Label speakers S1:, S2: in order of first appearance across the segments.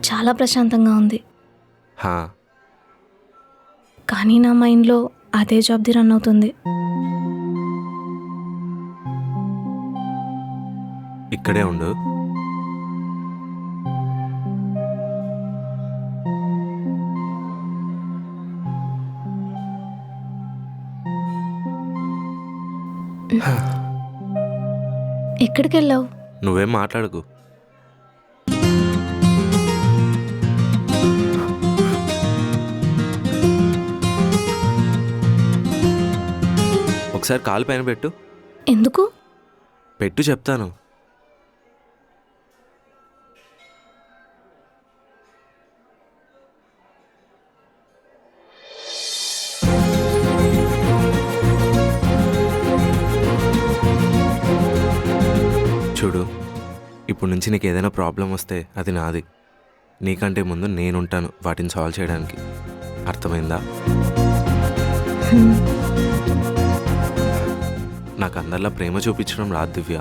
S1: చాలా ప్రశాంతంగా ఉంది.
S2: హా,
S1: కానీ నా మైండ్లో అదే జాబ్ది రన్ అవుతుంది.
S2: ఇక్కడే ఉండు.
S1: ఎక్కడికి వెళ్ళావు?
S2: నువ్వేం మాట్లాడకు. ఒకసారి కాలు పైన పెట్టు.
S1: ఎందుకు?
S2: పెట్టు చెప్తాను. చూడు, ఇప్పుడు నుంచి నీకు ఏదైనా ప్రాబ్లం వస్తే అది నాది. నీకంటే ముందు నేనుంటాను వాటిని సాల్వ్ చేయడానికి. అర్థమైందా? నాకు అందరిలా ప్రేమ చూపించడం రాదు దివ్య.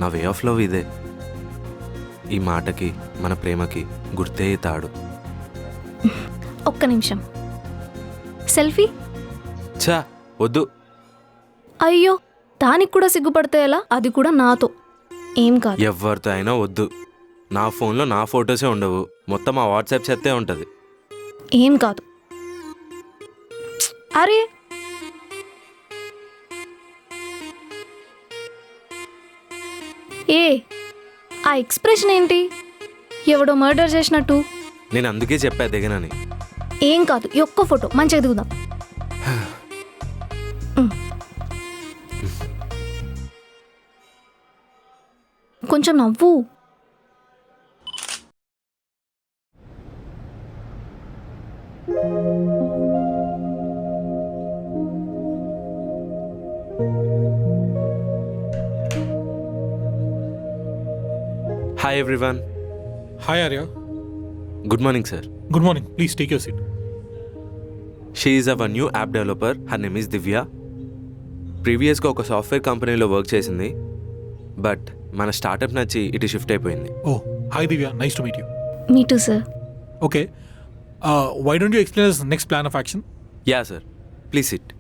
S2: నా వే ఆఫ్ లవ్ ఇదే. ఈ మాటకి మన ప్రేమకి గుర్తే తాడు.
S1: ఒక్క నిమిషం. సెల్ఫీ?
S2: ఛా, వద్దు.
S1: అయ్యో, దానికి కూడా సిగ్గుపడితే ఎలా? అది కూడా నాతో. ఏం కాదు.
S2: ఎవరితో అయినా వద్దు. నా ఫోన్లో నా ఫొటోసే ఉండవు, మొత్తం ఆ వాట్సాప్ చెత్తే ఉంటుంది.
S1: ఏం కాదు. అరే, ఏ ఆ ఎక్స్ప్రెషన్ ఏంటి? ఎవడో మర్డర్ చేసినట్టు.
S2: నేను అందుకే చెప్పా దిగనని.
S1: ఏం కాదు, ఈ ఒక్క ఫోటో మంచిగా దిగుదాం. కొంచెం నవ్వు.
S2: Hi everyone.
S3: Hi Arya.
S2: Good morning sir.
S3: Good morning. Please take your seat.
S2: She is our new app developer. Her name is Divya. ప్రీవియస్గా ఒక సాఫ్ట్వేర్ కంపెనీలో వర్క్ చేసింది, బట్ మన స్టార్టప్ నచ్చి ఇటు షిఫ్ట్ అయిపోయింది.
S3: Oh, hi Divya. Nice to meet you.
S1: Me two sir.
S3: Okay. Why don't you explain us next plan of action?
S2: Yeah sir, please SIT.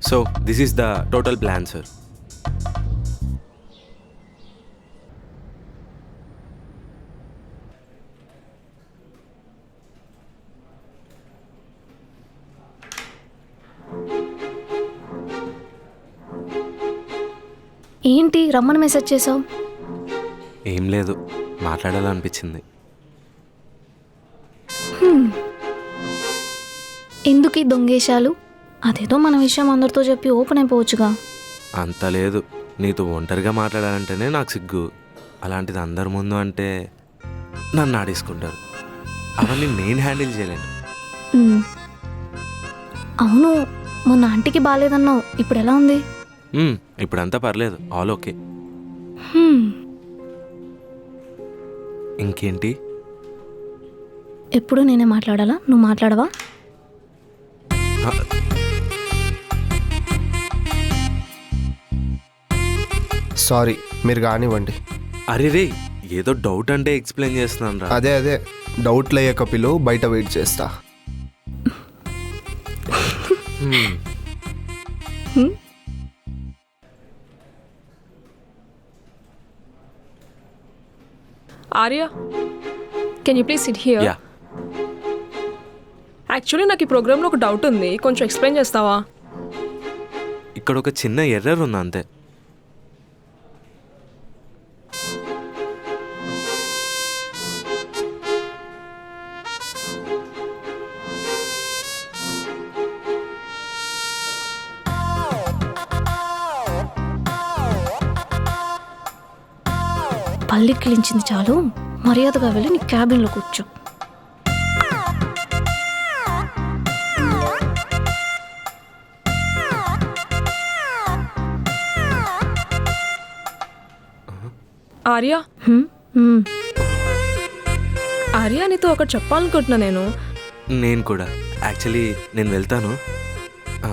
S2: So this is the total plan sir.
S1: ఏంటి రమ్మని message చేసావు?
S2: ఏం లేదు, మాట్లాడాలనిపించింది.
S1: ఎందుకు ఈ దొంగేశాలు? అదేదో మన విషయం అందరితో చెప్పి ఓపెన్ అయిపోవచ్చుగా.
S2: అంత లేదు, నీతో ఒంటరిగా మాట్లాడాలంటేనే నాకు సిగ్గు. అలాంటిది అందరి ముందు అంటే నన్ను ఆడేసుకుంటారు. అవన్నీ నేను హ్యాండిల్ చేయలేను.
S1: అవును, మొన్న ఆంటీకి బాగాలేదన్నావు, ఇప్పుడు ఎలా ఉంది?
S2: ఇప్పుడంతా పర్లేదు, ఆల్ ఓకే. ఇంకేంటి?
S1: ఎప్పుడు నేనే మాట్లాడాలా? నువ్వు మాట్లాడవా?
S4: సారీ, మీరు కానివ్వండి.
S2: అరే రే, ఏదో డౌట్ అంటే ఎక్స్ప్లెయిన్ చేస్తున్నాను రా.
S4: అదే డౌట్లు అయ్యే కపిలు బయట వెయిట్ చేస్తా.
S5: Arya, can you please sit here?
S2: Yeah,
S5: actually నాకు ఈ ప్రోగ్రాంలో ఒక డౌట్ ఉంది, కొంచెం ఎక్స్ప్లెయిన్ చేస్తావా?
S2: ఇక్కడ ఒక చిన్న ఎర్రర్ ఉంది అంతే.
S1: పల్లెక్కిలించింది చాలు, మర్యాదగా వెళ్ళి నీ క్యాబిన్లో కూర్చో.
S5: ఆర్య,
S1: హ్మ్? హ్మ్.
S5: ఆర్య నీతో ఒకటి చెప్పాలనుకుంటున్నా నేను.
S2: నేను కూడా యాక్చువల్లీ నేను వెళ్తాను. ఆ,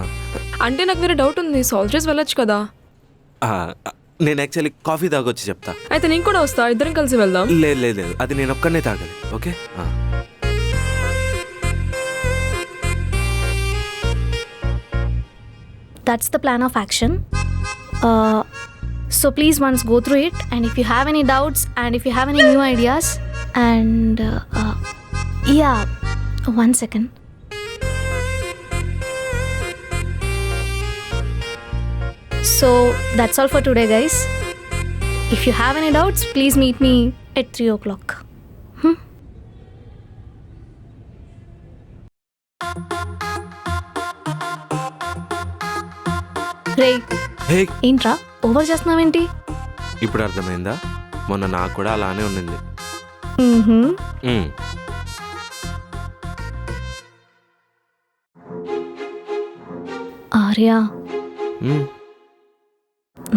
S5: అంటే నాకు వేరే డౌట్ ఉంది, సాల్వ్ చేసి వెళ్ళొచ్చు కదా.
S2: ఆ, నేను యాక్చువల్లీ కాఫీ తాగొచ్చి చెప్తా.
S5: అయితే నేను కూడా వస్తా, ఇద్దరం కలిసి వెళ్దాం.
S2: లేదు లేదు లేదు, అది నేను ఒక్కనే తాగాలి. Okay.
S1: That's the plan of action. So please once go through it, and if you have any doubts and if you have any new ideas, and yeah, one second. So that's all for today, guys. If you have any doubts, please meet me at 3 o'clock. రే,
S2: హే,
S1: ఏంట్రా over చేస్తున్నావేంటి?
S2: ఇప్పుడు అర్థమైందా? మొన్న నాకు కూడా అలానే ఉండింది. మ్,
S1: ఆర్య,
S2: మ్.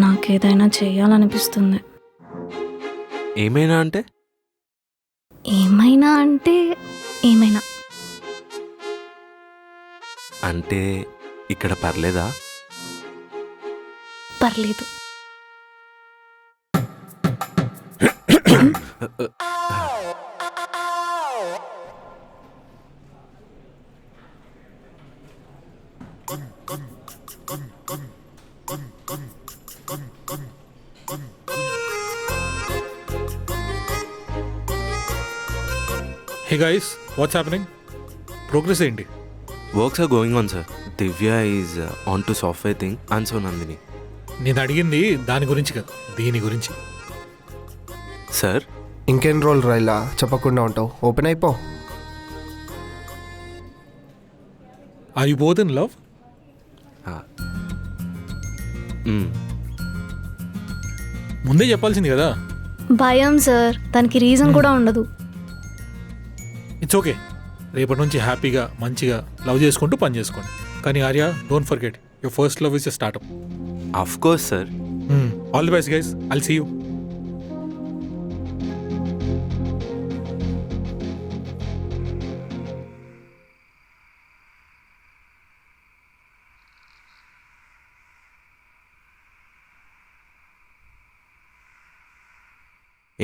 S1: నాకేదైనా చెయ్యాలనిపిస్తుంది.
S2: ఏమైనా అంటే?
S1: ఏమైనా అంటే ఏమైనా.
S2: అంటే ఇక్కడ పర్లేదా?
S1: పర్లేదు.
S3: Hey guys, what's happening? Progress ఏంటి?
S2: Works are going on sir. Divya is on to software thing and so Nandini.
S3: నేను అడిగింది దాని గురించి కదా, దీని గురించి.
S2: సార్,
S4: ఇంకెన్ని రోజులు రా ఇలా చెప్పకుండా ఉంటావు? ఓపెన్ అయిపో.
S3: Are you both in love? ముందే చెప్పాల్సింది కదా.
S1: భయం సార్, దానికి రీజన్ కూడా ఉండదు.
S3: ఇట్స్ ఓకే, రేపటి నుంచి హ్యాపీగా మంచిగా లవ్ చేసుకుంటూ పని చేసుకోండి. కానీ Arya, don't forget your first love is a startup.
S2: Of course sir.
S3: All the best guys, I'll see you.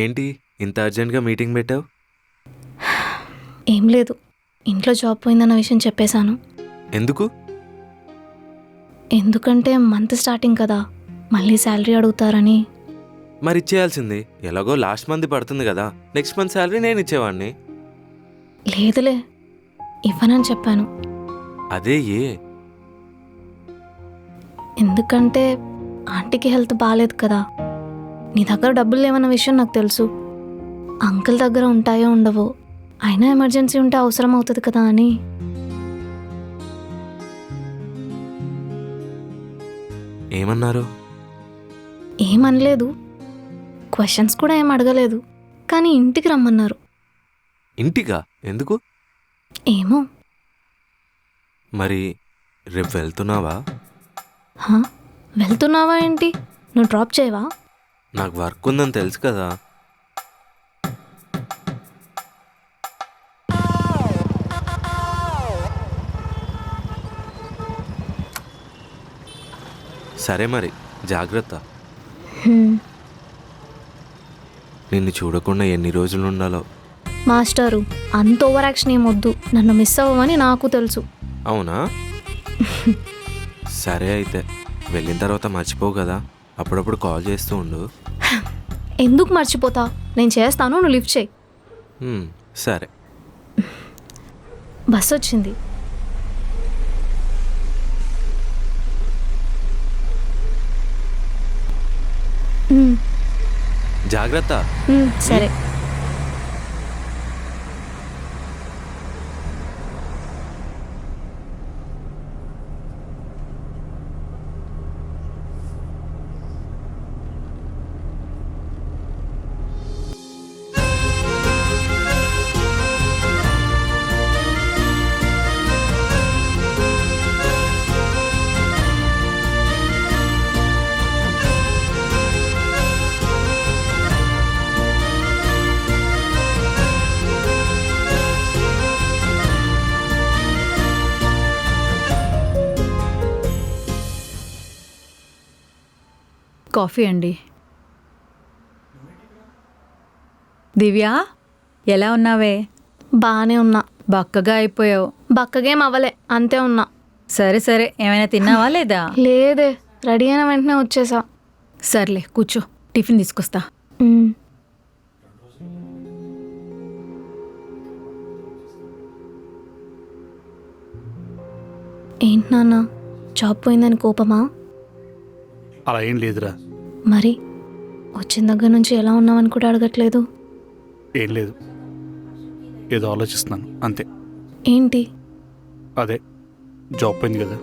S2: ఏంటి ఇంత అర్జెంట్గా మీటింగ్ పెట్టావు?
S1: ఏం లేదు, ఇంట్లో జాబ్ పోయిందన్న విషయం చెప్పేశాను.
S2: ఎందుకు?
S1: ఎందుకంటే మంత్ స్టార్టింగ్ కదా, మళ్ళీ శాలరీ అడుగుతారని.
S2: మరి ఇచ్చేయాల్సింది. ఎలాగో లాస్ట్ మంత్ పడుతుంది కదా, నెక్స్ట్ మంత్ శాలరీ నేను ఇచ్చేవాడిని.
S1: లేదులే, ఇవ్వనని చెప్పాను.
S2: అదే ఏ?
S1: ఎందుకంటే ఆంటీకి హెల్త్ బాగాలేదు కదా. నీ దగ్గర డబ్బులు లేవన్న విషయం నాకు తెలుసు. అంకుల్ దగ్గర ఉంటాయో ఉండవో, అయినా ఎమర్జెన్సీ ఉంటే అవసరం అవుతుంది కదా అని.
S2: ఏమన్నారు?
S1: ఏమనలేదు, క్వశ్చన్స్ కూడా ఏం అడగలేదు, కానీ ఇంటికి రమ్మన్నారు.
S2: ఇంటికా? ఎందుకు?
S1: ఏమో.
S2: మరి రేపు వెళ్తున్నావా?
S1: హా, వెళ్తున్నావా ఏంటి? నువ్వు డ్రాప్ చేయవా?
S2: నాకు వర్క్ ఉందని తెలుసు కదా. సరే మరి, జాగ్రత్త. నిన్ను చూడకుండా ఎన్ని రోజులు ఉండాలో.
S1: మాస్టారు, అంత ఓవర్ యాక్షన్ ఏమొద్దు, నన్ను మిస్ అవ్వమని నాకు తెలుసు.
S2: అవునా? సరే అయితే, వెళ్ళిన తర్వాత మర్చిపోవు కదా, అప్పుడప్పుడు కాల్ చేస్తూ ఉండు.
S1: ఎందుకు మర్చిపోతా? నేను చేస్తాను, నువ్వు లిఫ్ట్ చేయి.
S2: సరే.
S1: బస్ వచ్చింది.
S2: జాగ్రత్త.
S1: సరే.
S6: కాఫీ అండి. దివ్య, ఎలా ఉన్నావే?
S1: బాగానే ఉన్నా.
S6: బక్కగా అయిపోయావు.
S1: బక్కగేం అవ్వలే, అంతే ఉన్నా.
S6: సరే సరే, ఏమైనా తిన్నావా లేదా?
S1: లేదే, రెడీ అయిన వెంటనే వచ్చేసా.
S6: సర్లే కూర్చో, టిఫిన్ తీసుకొస్తా.
S1: ఉమ్. ఏంటి నాన్న, జాబ్ పోయిందని కోపమా?
S7: అలా ఏం లేదురా.
S1: మరి వచ్చిన దగ్గర నుంచి ఎలా ఉన్నావని కూడా అడగట్లేదు.
S7: ఏం లేదు, ఏదో ఆలోచిస్తున్నాను అంతే.
S1: ఏంటి?
S7: అదే జాబ్ పోయింది కదా,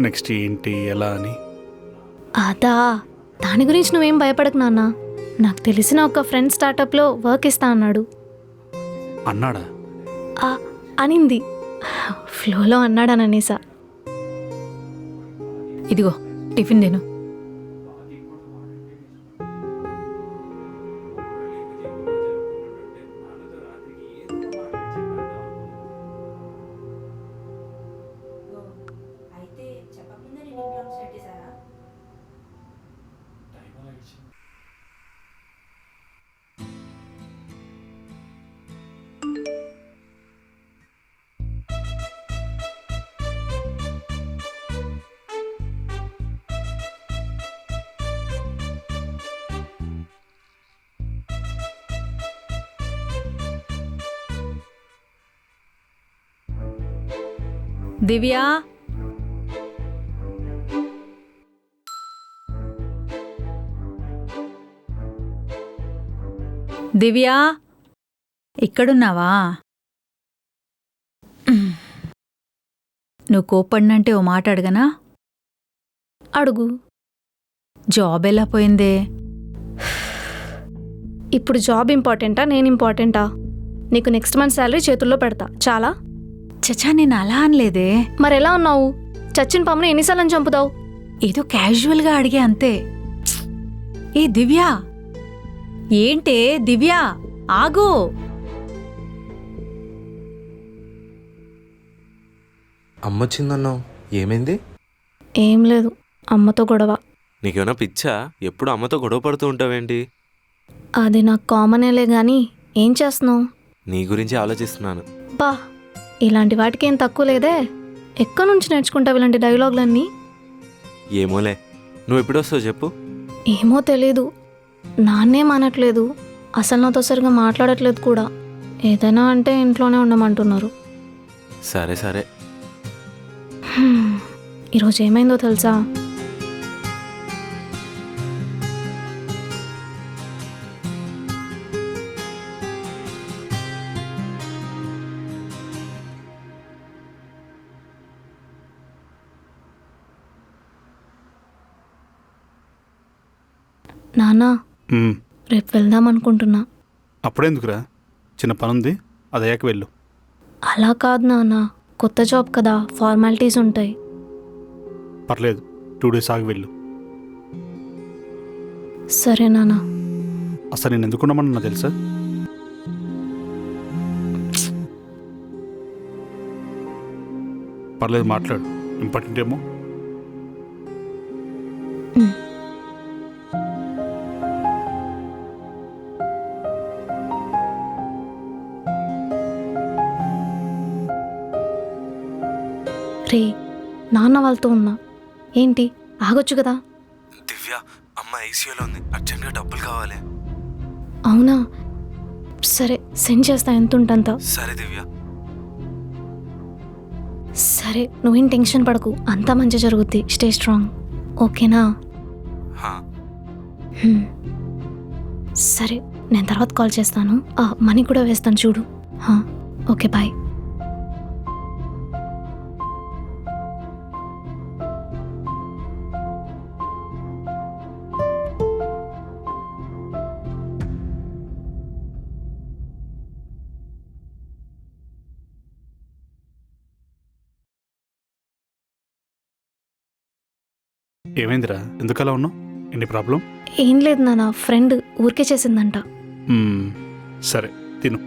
S7: నెక్స్ట్ ఏంటి ఎలా అని.
S1: అదా, దాని గురించి నువ్వేం భయపడకు నాన్న. నాకు తెలిసిన ఒక ఫ్రెండ్ స్టార్టప్లో వర్క్ ఇస్తా అన్నాడు.
S7: అన్నాడా?
S1: ఆ, అనింది. ఫ్లోలో అన్నాడని అనేసా.
S6: ఇదిగో టిఫిన్ తిను. దివ్య, దివ్య, ఇక్కడున్నావా? నువ్వు కోప్పడినంటే ఓ మాట అడగనా?
S1: అడుగు.
S6: జాబ్ ఎలా పోయిందే?
S1: ఇప్పుడు జాబ్ ఇంపార్టెంటా, నేను ఇంపార్టెంటా? నీకు నెక్స్ట్ మంత్ శాలరీ చేతుల్లో పెడతా, చాలా.
S6: చచ్చా, నేను అలా అనలేదే.
S1: మరెలా ఉన్నావు? చచ్చిన పామును ఎన్నిసార్లు చంపుతావు?
S6: ఏదో క్యాజువల్గా అడిగే అంతే. ఏ దివ్య, ఏంటే దివ్య, ఆగు.
S2: అమ్మొచ్చిందన్నావు, ఏమైంది?
S1: ఏం లేదు, అమ్మతో గొడవ.
S2: నీకేమైనా పిచ్చా? ఎప్పుడు అమ్మతో గొడవ పడుతూ ఉంటావేంటి?
S1: అది నాకు కామనేలే గాని ఏం చేస్తున్నావు?
S2: నీ గురించి ఆలోచిస్తున్నాను.
S1: బా, ఇలాంటి వాటికి ఏం తక్కువ లేదే. ఎక్కడి నుంచి నేర్చుకుంటావు ఇలాంటి డైలాగులన్నీ?
S2: ఏమోలే, నువ్వు ఎప్పుడొస్తావు చెప్పు.
S1: ఏమో తెలీదు. నాన్నేం అనట్లేదు, అసలు నాతో సరిగా మాట్లాడట్లేదు కూడా. ఏదైనా అంటే ఇంట్లోనే ఉండమంటున్నారు.
S2: సరే సరే.
S1: ఈరోజు ఏమైందో తెలుసా? నాన్నా, రేపు వెళ్దాం అనుకుంటున్నా.
S7: అప్పుడెందుకురా, చిన్న పనుంది, అది అయ్యాక వెళ్ళు.
S1: అలా కాదు నాన్న, కొత్త జాబ్ కదా, ఫార్మాలిటీస్ ఉంటాయి.
S7: పర్లేదు, 2 days ఆగి వెళ్ళు.
S1: సరే నాన్న.
S7: అసలు నేను ఎందుకున్నామన్నా తెలుసా? పర్లేదు, మాట్లాడు, ఇంపార్టెంట్ ఏమో.
S1: రే, నాన్న వాళ్ళతో ఉన్నా. ఏంటి, ఆగొచ్చు కదా?
S2: దివ్య, అమ్మ ఐసీయూలో ఉంది, అర్జెంట్గా డబ్బులు కావాలి.
S1: అవునా, సరే సెండ్ చేస్తా, ఎంత ఉంటంత.
S2: సరే దివ్య.
S1: సరే, నువ్వేం టెన్షన్ పడకు, అంతా మంచి జరుగుద్ది. స్టే స్ట్రాంగ్, ఓకేనా?
S2: హా.
S1: సరే, నేను తర్వాత కాల్ చేస్తాను. మనీ కూడా వేస్తాను చూడు. Okay, bye.
S7: ఏమైందిరా, ఎందుకు అలా ఉన్నావు? ఎన్ని ప్రాబ్లం?
S1: ఏం లేదు నాన్న, ఫ్రెండ్ ఊరికే చేసిందంట.
S7: సరే తిను.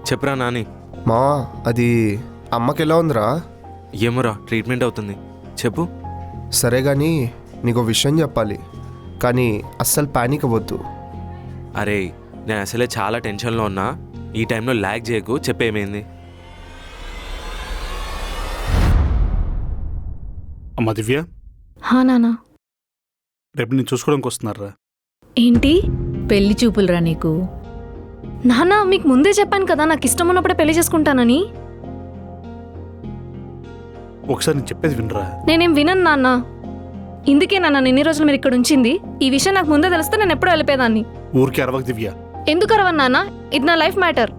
S2: చెప్పరా నాని.
S4: మా అది అమ్మకి ఎలా ఉందిరా?
S2: ఏమోరా, ట్రీట్మెంట్ అవుతుంది. చెప్పు.
S4: సరే కానీ నీకు విషయం చెప్పాలి, కానీ అస్సలు పానిక్ అవ్వద్దు.
S2: అరే, నేను అసలే చాలా టెన్షన్లో ఉన్నా. ఈ టైంలో ల్యాగ్ చేయకు, చెప్పేమైంది.
S7: అమ్మ దివ్య,
S1: హా నాన్న.
S7: రేపు నేను చూసుకోవడానికి వస్తున్నారా?
S1: ఏంటి
S6: పెళ్లి చూపులురా నీకు.
S1: నాన్న, మీకు ముందే చెప్పాను కదా నాకు ఇష్టం ఉన్నప్పుడే పెళ్లి చేసుకుంటానని.
S7: ఒకసారి నేను చెప్పేది వినరా?
S1: నేనేం వినను నాన్న. ఇందుకే నాన్న ఎన్ని రోజులు మీరు ఇక్కడ ఉంచింది. ఈ విషయం నాకు ముందే తెలిస్తే నేను ఎప్పుడూ వెళ్ళిపోయేదాన్ని.
S7: ఊరికి అరవకు దివ్య.
S1: ఎందుకు అరవను నాన్న? ఇది నా లైఫ్ మ్యాటర్.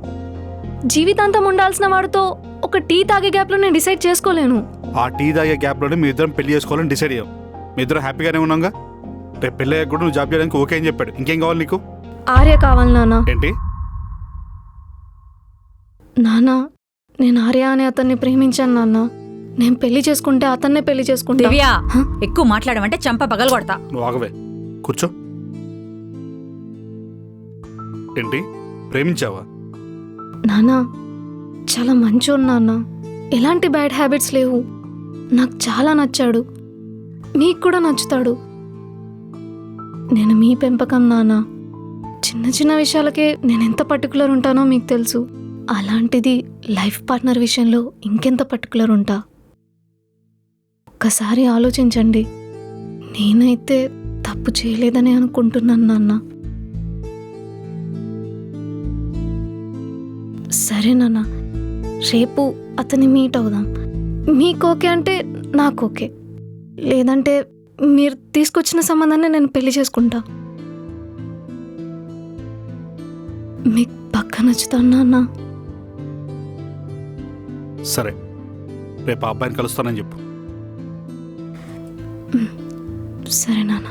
S1: జీవితాంతం ఉండాల్సిన వాడితో ఒక టీ తాగే గ్యాప్లో నేను డిసైడ్ చేసుకోలేను.
S7: ఆ టీ తాగే గ్యాప్లోనే మీ ఇద్దరం పెళ్లి చేసుకోవాలని డిసైడ్ అయ్యాం. మీ ఇద్దరం హ్యాపీగానే ఉన్నాగా. రేపు పెళ్ళి అయ్యాక కూడా నువ్వు జాబ్ చేయడానికి ఓకే అని చెప్పాడు. ఇంకేం కావాలి నీకు?
S1: ఆర్య కావాలి నాన్న.
S7: ఏంటి?
S1: నాన్న, నేను ఆర్య అనే అతన్ని ప్రేమించాను నాన్న. నేను పెళ్లి చేసుకుంటే అతన్నే పెళ్లి చేసుకుంటా.
S6: దివ్య, ఎక్కువ మాట్లాడమంటే చంప పగలు కొడతా.
S7: నువ్వు ఆగవే, కూర్చో. ఏంటి, ప్రేమించావా?
S1: నాన్న, చాలా మంచోడు నాన్న. ఎలాంటి బ్యాడ్ హ్యాబిట్స్ లేవు. నాకు చాలా నచ్చాడు. మీకు కూడా నచ్చుతాడు. నేను మీ పెంపకం నాన్న. చిన్న చిన్న విషయాలకే నేను ఎంత పర్టికులర్ ఉంటానో మీకు తెలుసు. అలాంటిది లైఫ్ పార్ట్నర్ విషయంలో ఇంకెంత పర్టికులర్ ఉంటా. ఒక్కసారి ఆలోచించండి. నేనైతే తప్పు చేయలేదని అనుకుంటున్నాను నాన్న. సరే నాన్న, రేపు అతన్ని మీట్ అవుదాం. మీకు ఓకే అంటే నాకు ఓకే. లేదంటే మీరు తీసుకొచ్చిన సంబంధాన్ని నేను పెళ్లి చేసుకుంటా. మీకు పక్క నచ్చుతాను నాన్న.
S7: సరే, రేపు ఆ అబ్బాయిని కలుస్తానని చెప్పు.
S1: సరే నాన్న.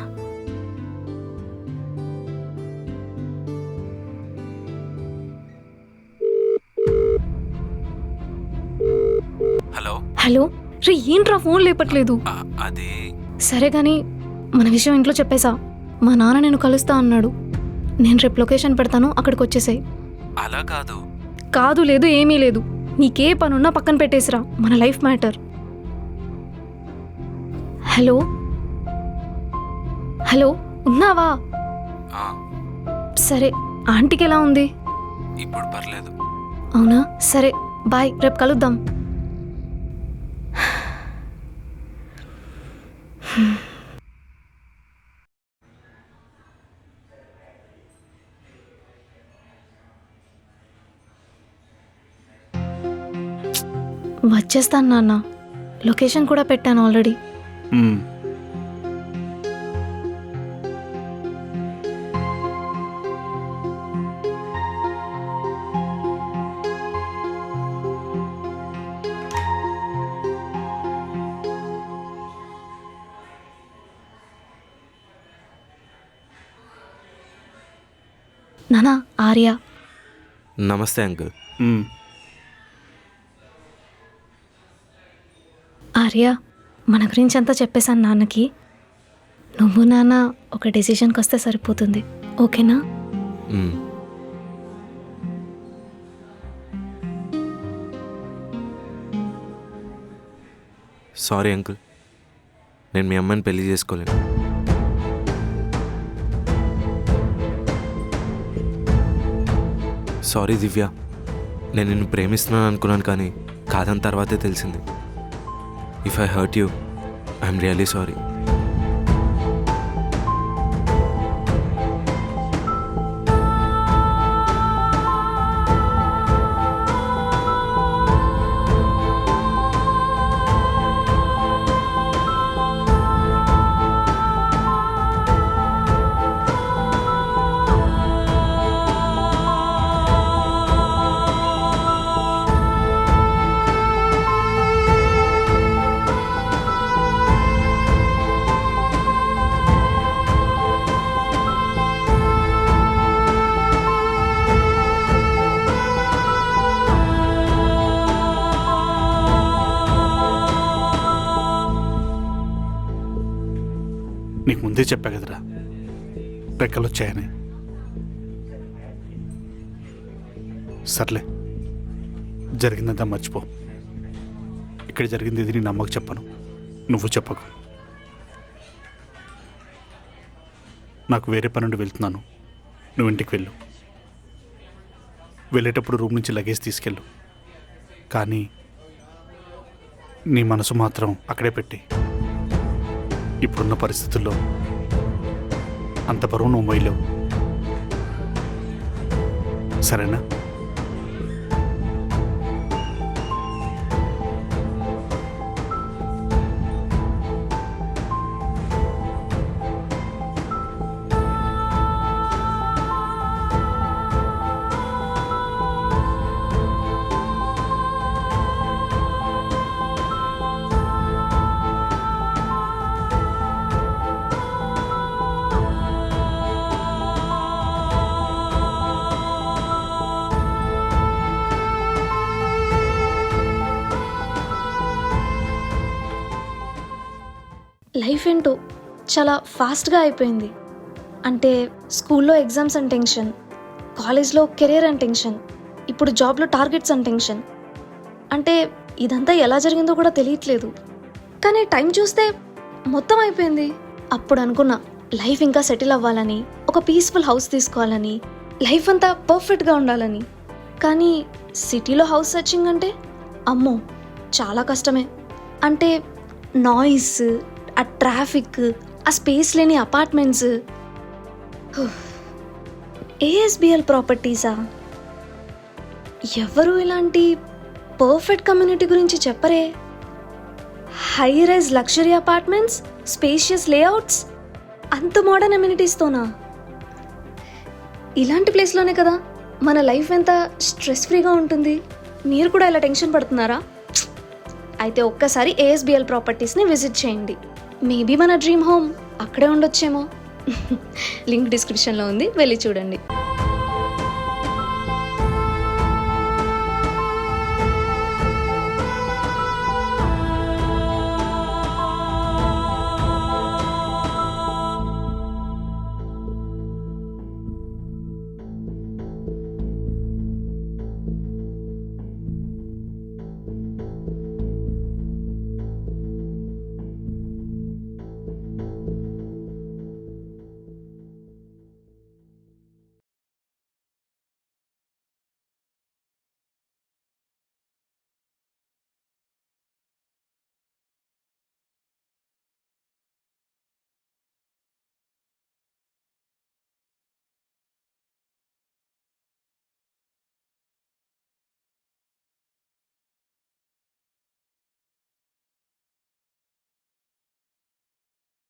S2: హలో.
S1: హలో రే, ఏంట్రా ఫోన్ లేపట్లేదు?
S2: అది
S1: సరే కానీ మన విషయం ఇంట్లో చెప్పేశా. మా నాన్న నేను కలుస్తా అన్నాడు. నేను రేపు లొకేషన్ పెడతాను, అక్కడికి వచ్చేసాయి.
S2: అలా కాదు.
S1: కాదు లేదు ఏమీ లేదు. నీకే పనున్నా పక్కన పెట్టేసిరా. మన లైఫ్ మ్యాటర్. హలో హలో, ఉన్నావా? సరే, ఆంటీకి ఎలా ఉంది?
S2: ఇప్పుడు పర్లేదు.
S1: అవునా? సరే బాయ్, రేపు కలుద్దాం. వచ్చేస్తాను నాన్న. లొకేషన్ కూడా పెట్టాను ఆల్రెడీ. నానా, ఆర్య.
S2: నమస్తే అంకుల్.
S1: ఆర్య, మన గురించి అంతా చెప్పేశాను నాన్నకి. నువ్వు నాన్న ఒక డెసిషన్కి వస్తే సరిపోతుంది, ఓకేనా?
S2: సారీ అంకుల్, నేను మీ అమ్మని పెళ్లి చేసుకోలేను. సారీ దివ్య, నేను నిన్ను ప్రేమిస్తున్నాను అనుకున్నాను, కానీ కాదని తర్వాతే తెలిసింది. If I hurt you, I'm really sorry.
S7: నీకు ముందే చెప్పా కదరా రెక్కలు వచ్చాయని. సర్లే, జరిగిందంతా మర్చిపో. ఇక్కడ జరిగింది ఇది నేను అమ్మకు చెప్పను, నువ్వు చెప్పకు. నాకు వేరే పని నుండి వెళ్తున్నాను, నువ్వు ఇంటికి వెళ్ళు. వెళ్ళేటప్పుడు రూమ్ నుంచి లగేజ్ తీసుకెళ్ళు, కానీ నీ మనసు మాత్రం అక్కడే పెట్టి. ఇప్పుడున్న పరిస్థితుల్లో అంత బరువు నువ్వు మొయ్యలేవు, సరేనా?
S1: లైఫ్ ఏంటో చాలా ఫాస్ట్గా అయిపోయింది. అంటే స్కూల్లో ఎగ్జామ్స్ అని టెన్షన్, కాలేజ్లో కెరీర్ అని టెన్షన్, ఇప్పుడు జాబ్లో టార్గెట్స్ అని టెన్షన్. అంటే ఇదంతా ఎలా జరిగిందో కూడా తెలియట్లేదు. కానీ టైం చూస్తే మొత్తం అయిపోయింది. అప్పుడు అనుకున్నా లైఫ్ ఇంకా సెటిల్ అవ్వాలని, ఒక పీస్ఫుల్ హౌస్ తీసుకోవాలని, లైఫ్ అంతా పర్ఫెక్ట్గా ఉండాలని. కానీ సిటీలో హౌస్ సర్చింగ్ అంటే అమ్మో చాలా కష్టమే. అంటే నాయిస్, ఆ ట్రాఫిక్, ఆ స్పేస్ లేని అపార్ట్మెంట్స్. ఏఎస్బిఎల్ ప్రాపర్టీసా? ఎవరు ఇలాంటి పర్ఫెక్ట్ కమ్యూనిటీ గురించి చెప్పరే. High rise luxury apartments, spacious layouts, అంత మోడర్న్ అమ్యూనిటీస్తోనా? ఇలాంటి ప్లేస్లోనే కదా మన లైఫ్ ఎంత స్ట్రెస్ ఫ్రీగా ఉంటుంది. మీరు కూడా ఇలా టెన్షన్ పడుతున్నారా? అయితే ఒక్కసారి ఏఎస్బిఎల్ ప్రాపర్టీస్ని విజిట్ చేయండి. మేబీ మన డ్రీమ్ హోమ్ అక్కడే ఉండొచ్చేమో. లింక్ డిస్క్రిప్షన్లో ఉంది, వెళ్ళి చూడండి.